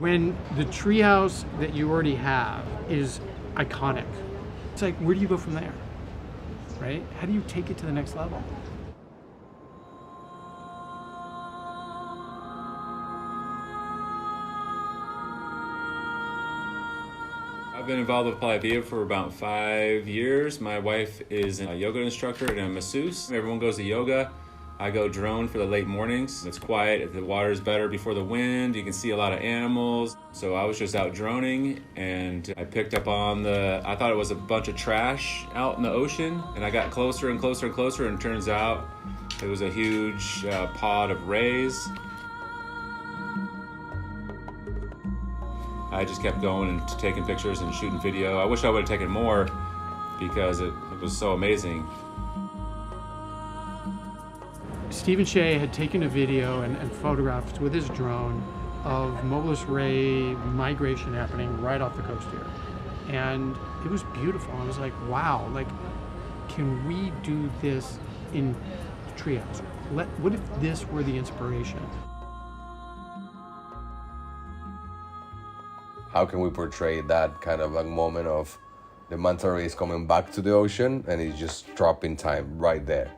When the treehouse that you already have is iconic, it's like, where do you go from there, right? How do you take it to the next level? I've been involved with Playa Viva for about 5 years. My wife is a yoga instructor and a masseuse. Everyone goes to yoga. I go drone for the late mornings. It's quiet, the water's better before the wind, you can see a lot of animals. So I was just out droning and I picked up on I thought it was a bunch of trash out in the ocean, and I got closer and closer and closer, and it turns out it was a huge pod of rays. I just kept going and taking pictures and shooting video. I wish I would have taken more because it was so amazing. Stephen Shea had taken a video and photographed with his drone of Mobula Ray migration happening right off the coast here. And it was beautiful. I was like, wow, like, can we do this in treehouse? What if this were the inspiration? How can we portray that kind of a moment of the manta rays coming back to the ocean and it's just dropping time right there,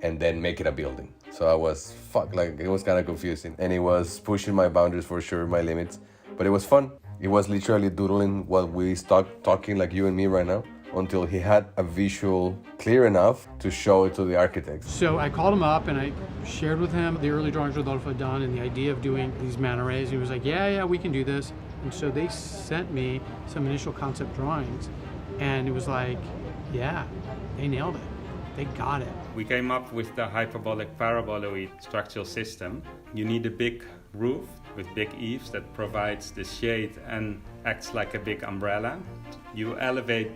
and then make it a building? So I was it was kind of confusing, and it was pushing my boundaries for sure, my limits, but it was fun. It was literally doodling what we start talking like you and me right now, until he had a visual clear enough to show it to the architects. So I called him up and I shared with him the early drawings Rodolfo had done and the idea of doing these manta rays. And he was like, yeah, we can do this. And so they sent me some initial concept drawings, and it was like, yeah, they nailed it. They got it. We came up with the hyperbolic paraboloid structural system. You need a big roof with big eaves that provides the shade and acts like a big umbrella. You elevate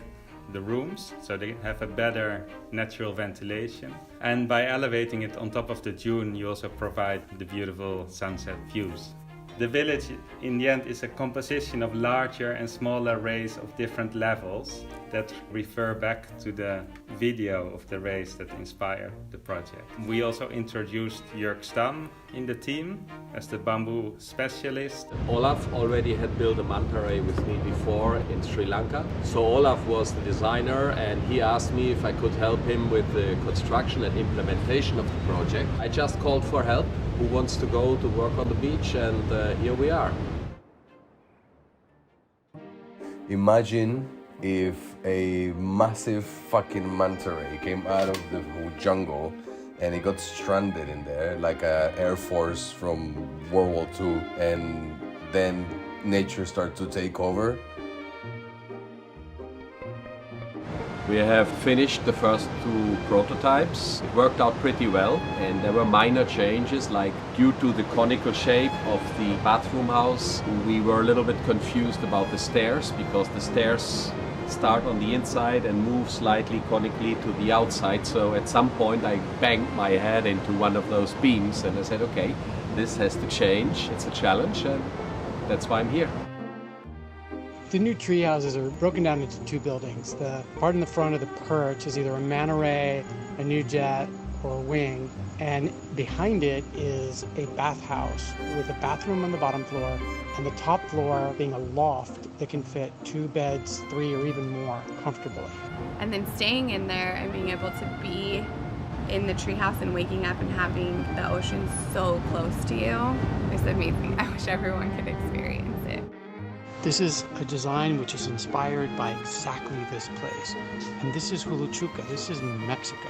the rooms so they have a better natural ventilation. And by elevating it on top of the dune, you also provide the beautiful sunset views. The village in the end is a composition of larger and smaller rays of different levels that refer back to the video of the rays that inspired the project. We also introduced Jörg Stam in the team as the bamboo specialist. Olaf already had built a manta ray with me before in Sri Lanka. So Olaf was the designer, and he asked me if I could help him with the construction and implementation of the project. I just called for help. Who wants to go to work on the beach? And here we are. Imagine if a massive fucking manta ray came out of the jungle and it got stranded in there like an Air Force from World War II, and then nature started to take over. We have finished the first 2 prototypes. It worked out pretty well, and there were minor changes, like due to the conical shape of the bathroom house, we were a little bit confused about the stairs, because the stairs start on the inside and move slightly conically to the outside. So at some point I banged my head into one of those beams, and I said, okay, this has to change. It's a challenge, and that's why I'm here. The new tree houses are broken down into 2 buildings. The part in the front of the perch is either a manta ray, a new jet, or a wing. And behind it is a bathhouse with a bathroom on the bottom floor, and the top floor being a loft that can fit 2 beds, 3 or even more comfortably. And then staying in there and being able to be in the treehouse and waking up and having the ocean so close to you is amazing. I wish everyone could experience it. This is a design which is inspired by exactly this place. And this is Huluchuca. This is Mexico.